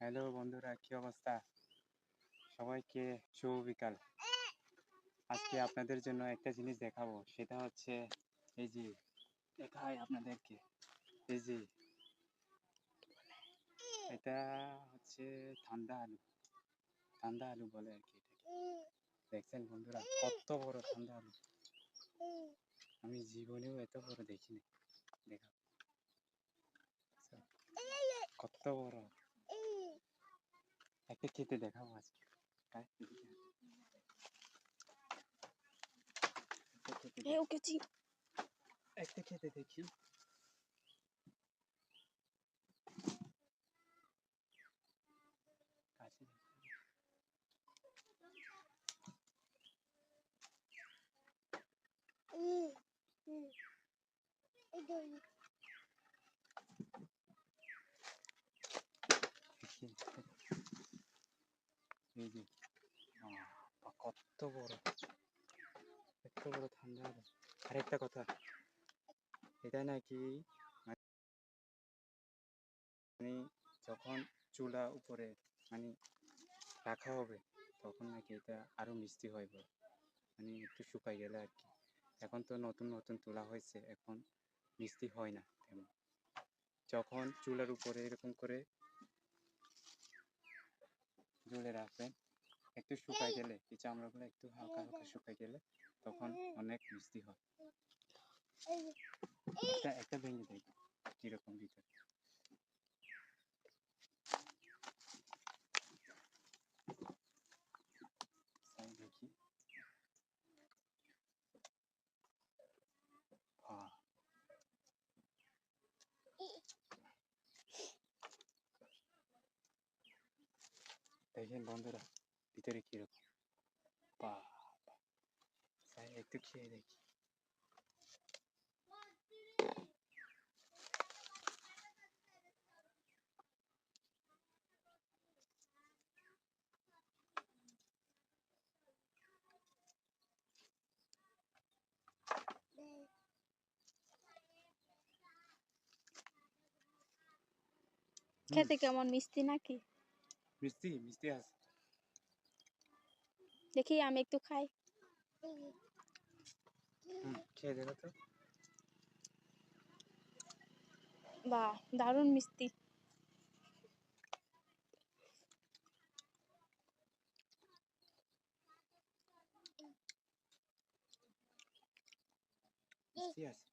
Hello বন্ধুরা, কি অবস্থা? সবাইকে শুভ বিকাল। আজকে আপনাদের জন্য একটা জিনিস দেখাবো, সেটা হচ্ছে এই যে দেখাই আপনাদেরকে। এই যে এটা হচ্ছে ঠান্ডা আলু। ঠান্ডা আলু বলে আর কি এটাকে। দেখছেন বন্ধুরা, কত বড় ঠান্ডা আলু! আমি জীবনেও এত বড় দেখিনি। দেখা কত বড়! একটা খেতে দেখাবো আজকে। একটা খেতে দেখি। কাছে এই যে কত বড়, এত বড় ঠান্ডা আলু। আরেকটা কথা, এটা নাকি মানে যখন চুলা উপরে মানে রাখা হবে তখন নাকি এটা আরো মিষ্টি হয়, মানে একটু শুকাই গেলে আর কি। এখন তো নতুন নতুন তোলা হয়েছে, এখন মিষ্টি হয় না তেমন। যখন চুলার উপরে এরকম করে ঝুলে রাখবেন, একটু শুকাই গেলে, এই চামড়াগুলো একটু হালকা হালকা শুকাই গেলে তখন অনেক মিষ্টি হয়। একটা ভেঙে দেয় কিরকম ভিতরে। দেখি, দেখেন বন্ধুরা ভিতরে কিরকম। বাহ, একটু খেয়ে দেখি। খেতে কেমন, মিষ্টি নাকি? মিষ্টি মিষ্টি আছে। দেখি আমি একটু খাই। খেয়ে দেখো তো। বাহ, দারুণ মিষ্টি। মিষ্টি আছে।